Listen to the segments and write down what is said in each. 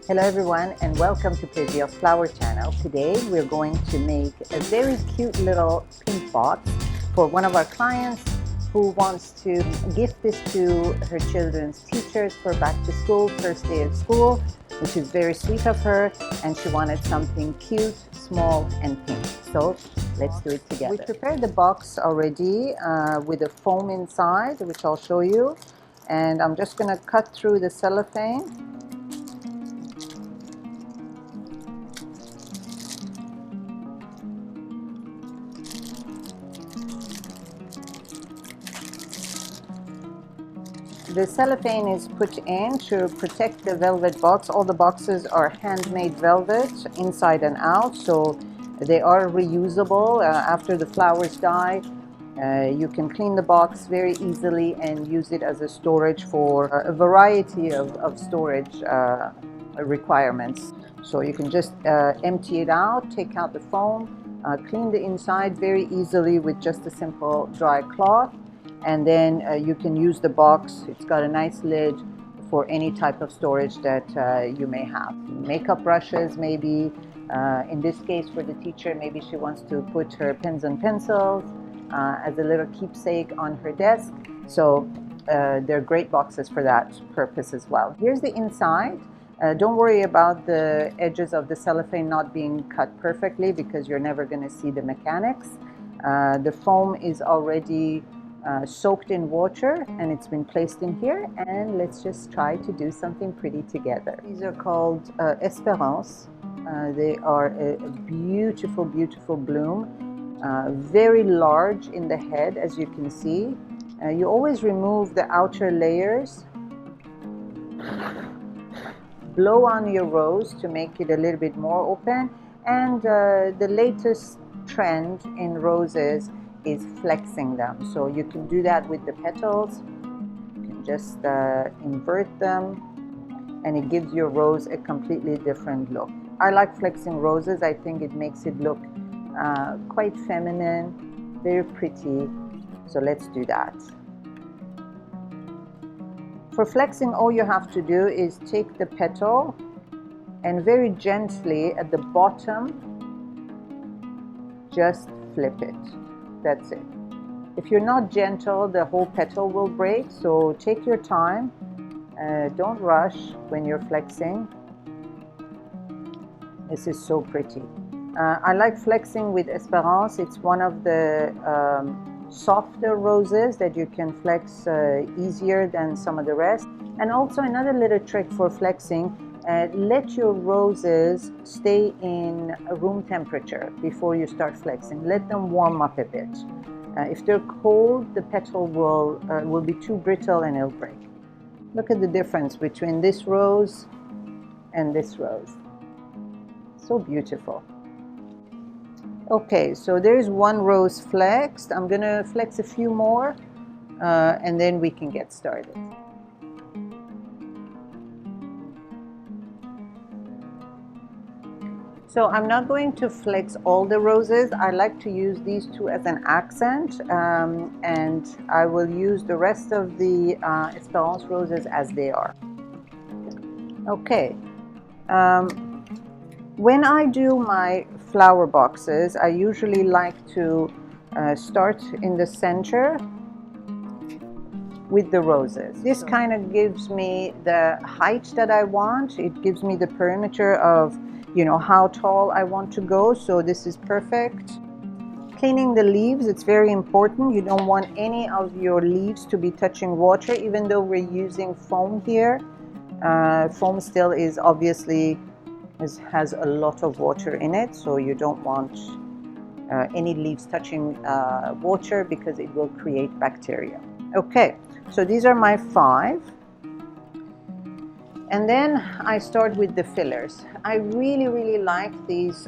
Hello everyone and welcome to Plaisir Flower channel. Today we're going to make a very cute little pink box for one of our clients who wants to gift this to her children's teachers for back to school, first day of school, which is very sweet of her, and she wanted something cute, small and pink. So let's do it together. We prepared the box already with a foam inside, which I'll show you, and I'm just going to cut through the cellophane. The cellophane is put in to protect the velvet box. All the boxes are handmade velvet inside and out, so they are reusable. After the flowers die, you can clean the box very easily and use it as a storage for a variety of storage requirements. So you can just empty it out, take out the foam, clean the inside very easily with just a simple dry cloth. And then you can use the box. It's got a nice lid for any type of storage that you may have. Makeup brushes maybe. In this case for the teacher, maybe she wants to put her pens and pencils as a little keepsake on her desk. So they're great boxes for that purpose as well. Here's the inside. Don't worry about the edges of the cellophane not being cut perfectly because you're never going to see the mechanics. The foam is already soaked in water and it's been placed in here, and let's just try to do something pretty together. These are called Espérance. They are a beautiful, beautiful bloom, very large in the head, as you can see. You always remove the outer layers, blow on your rose to make it a little bit more open, and the latest trend in roses is flexing them. So you can do that with the petals. You can just invert them and it gives your rose a completely different look. I like flexing roses. I think it makes it look quite feminine, very pretty. So let's do that. For flexing, all you have to do is take the petal and very gently at the bottom, just flip it. That's it. If you're not gentle, the whole petal will break, so take your time. Don't rush when you're flexing. This is so pretty. I like flexing with Espérance. It's one of the softer roses that you can flex easier than some of the rest. And also another little trick for flexing, let your roses stay in room temperature before you start flexing. Let them warm up a bit. If they're cold, the petal will be too brittle and it'll break. Look at the difference between this rose and this rose. So beautiful. Okay, so there's one rose flexed. I'm gonna flex a few more and then we can get started. So I'm not going to flex all the roses. I like to use these two as an accent, and I will use the rest of the Espérance roses as they are. Okay. When I do my flower boxes, I usually like to start in the center with the roses. This kind of gives me the height that I want. It gives me the perimeter of how tall I want to go, so this is perfect. Cleaning the leaves, it's very important. You don't want any of your leaves to be touching water, even though we're using foam here. Foam still is obviously has a lot of water in it, so you don't want any leaves touching water because it will create bacteria. Okay, so these are my 5. And then I start with the fillers. I really, really like these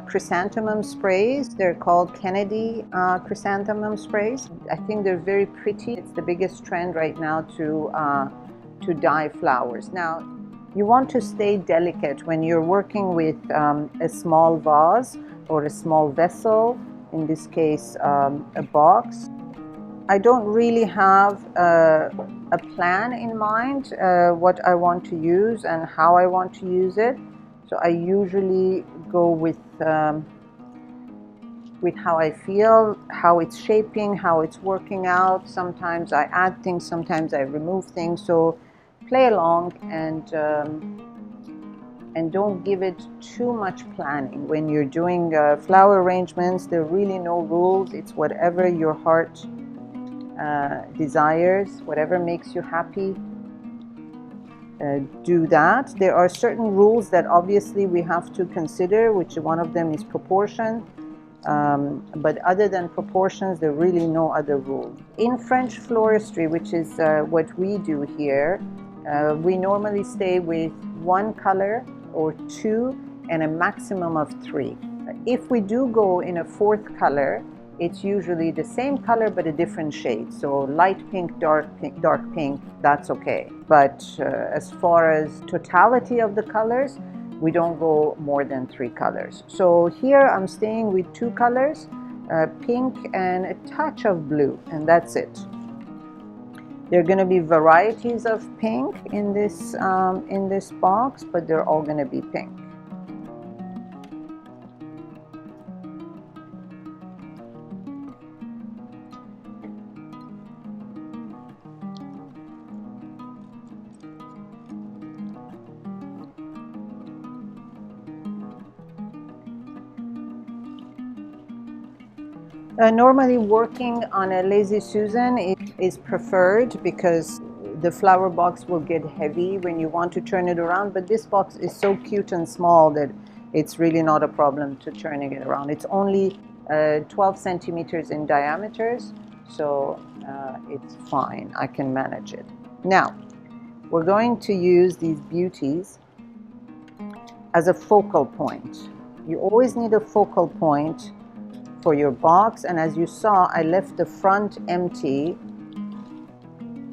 chrysanthemum sprays. They're called Kennedy chrysanthemum sprays. I think they're very pretty. It's the biggest trend right now to dye flowers. Now, you want to stay delicate when you're working with a small vase or a small vessel, in this case a box. I don't really have a plan in mind, what I want to use and how I want to use it. So I usually go with how I feel, how it's shaping, how it's working out. Sometimes I add things, sometimes I remove things. So play along and don't give it too much planning. When you're doing flower arrangements, there are really no rules. It's whatever your heart desires, whatever makes you happy. Do that. There are certain rules that obviously we have to consider, which one of them is proportion. But other than proportions, there are really no other rules. In French floristry, which is what we do here, we normally stay with one color or two and a maximum of 3. If we do go in a 4th color, it's usually the same color but a different shade. So light pink, dark pink, that's okay. But as far as totality of the colors, we don't go more than 3 colors. So here I'm staying with 2 colors, pink and a touch of blue, and that's it. There are going to be varieties of pink in this box, but they're all going to be pink. Normally working on a Lazy Susan is preferred because the flower box will get heavy when you want to turn it around, but this box is so cute and small that it's really not a problem to turning it around. It's only 12 centimeters in diameter, so it's fine. I can manage it. Now, we're going to use these beauties as a focal point. You always need a focal point for your box, and as you saw, I left the front empty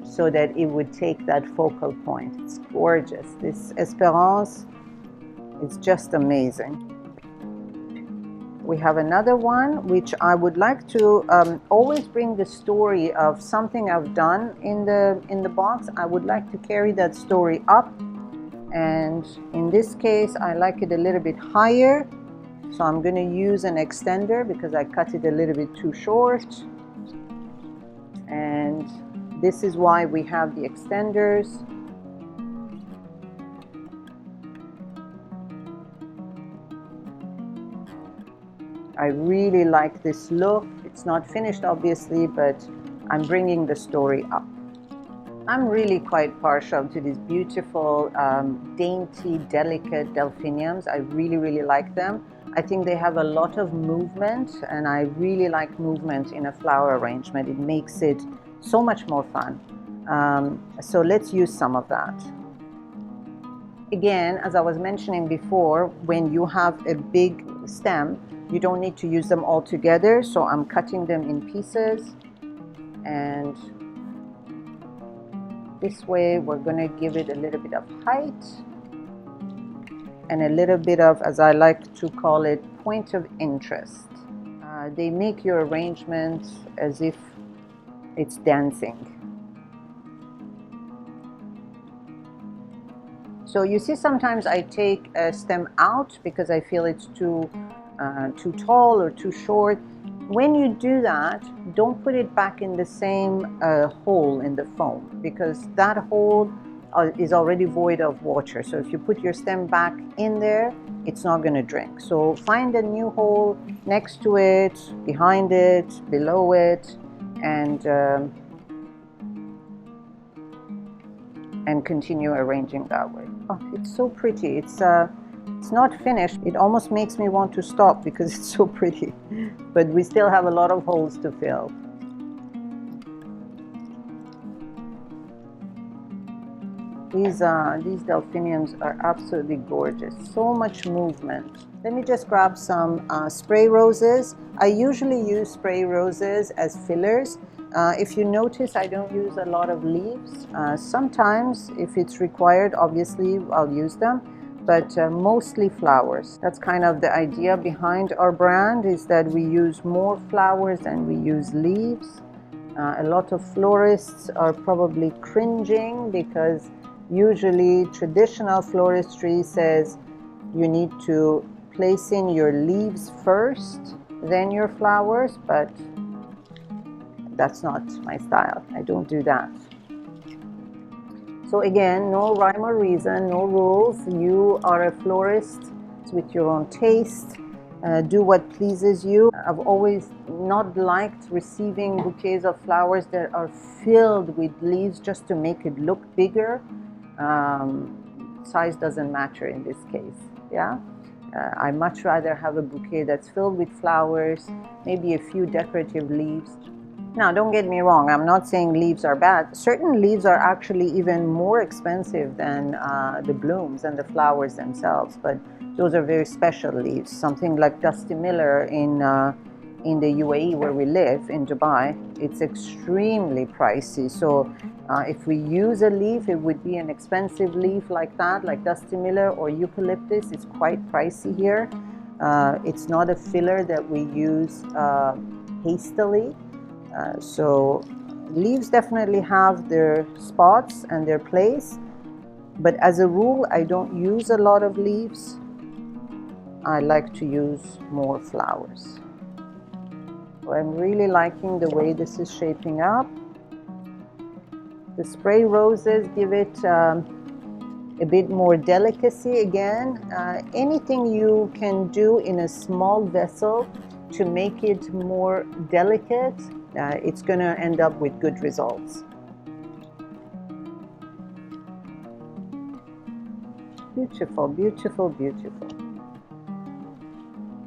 so that it would take that focal point. It's gorgeous. This Espérance is just amazing. We have another one which I would like to always bring the story of something I've done in the box. I would like to carry that story up, and in this case I like it a little bit higher. So I'm going to use an extender because I cut it a little bit too short. And this is why we have the extenders. I really like this look. It's not finished obviously, but I'm bringing the story up. I'm really quite partial to these beautiful, dainty, delicate delphiniums. I really like them. I think they have a lot of movement, and I really like movement in a flower arrangement. It makes it so much more fun. So let's use some of that. Again, as I was mentioning before, when you have a big stem, you don't need to use them all together. So I'm cutting them in pieces, and this way we're going to give it a little bit of height and a little bit of, as I like to call it, point of interest. They make your arrangement as if it's dancing. So you see, sometimes I take a stem out because I feel it's too tall or too short. When you do that, don't put it back in the same hole in the foam, because that hole is already void of water. So if you put your stem back in there, it's not going to drink. So find a new hole next to it, behind it, below it, and continue arranging that way. Oh, it's so pretty. It's not finished. It almost makes me want to stop because it's so pretty. But we still have a lot of holes to fill. These delphiniums are absolutely gorgeous. So much movement. Let me just grab some spray roses. I usually use spray roses as fillers. If you notice, I don't use a lot of leaves. Sometimes, if it's required, obviously I'll use them, but mostly flowers. That's kind of the idea behind our brand, is that we use more flowers than we use leaves. A lot of florists are probably cringing because usually traditional floristry says you need to place in your leaves first, then your flowers, but that's not my style. I don't do that. So again, no rhyme or reason, no rules. You are a florist with your own taste. Do what pleases you. I've always not liked receiving bouquets of flowers that are filled with leaves just to make it look bigger. Size doesn't matter in this case, yeah? I much rather have a bouquet that's filled with flowers, maybe a few decorative leaves. Now, don't get me wrong, I'm not saying leaves are bad. Certain leaves are actually even more expensive than the blooms and the flowers themselves, but those are very special leaves. Something like Dusty Miller in the UAE where we live, in Dubai, it's extremely pricey. So if we use a leaf, it would be an expensive leaf like that, like Dusty Miller or eucalyptus. It's quite pricey here. It's not a filler that we use hastily. So leaves definitely have their spots and their place, but as a rule, I don't use a lot of leaves. I like to use more flowers. So I'm really liking the way this is shaping up. The spray roses give it a bit more delicacy again. Anything you can do in a small vessel to make it more delicate, it's going to end up with good results. Beautiful, beautiful, beautiful.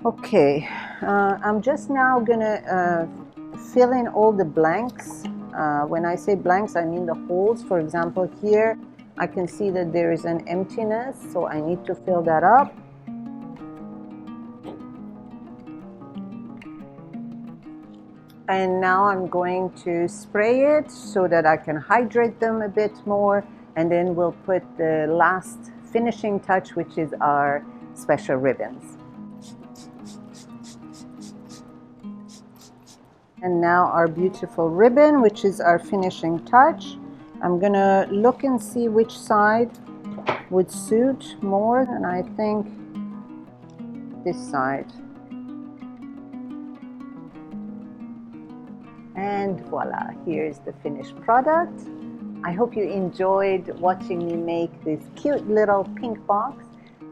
Okay, I'm just now going to fill in all the blanks. When I say blanks, I mean the holes. For example, here I can see that there is an emptiness, so I need to fill that up. And now I'm going to spray it so that I can hydrate them a bit more, and then we'll put the last finishing touch, which is our special ribbons. And now our beautiful ribbon, which is our finishing touch. I'm gonna look and see which side would suit more, and I think this side. And voila, here's the finished product. I hope you enjoyed watching me make this cute little pink box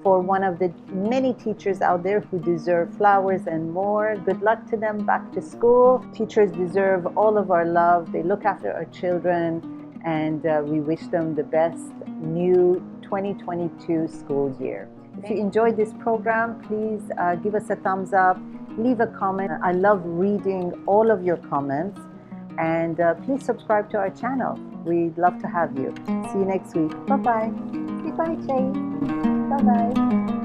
for one of the many teachers out there who deserve flowers and more. Good luck to them back to school. Teachers deserve all of our love. They look after our children, and we wish them the best new 2022 school year. If you enjoyed this program, please give us a thumbs up, leave a comment. I love reading all of your comments, and please subscribe to our channel. We'd love to have you. See you next week. Bye-bye. Say bye, Jay. Bye-bye.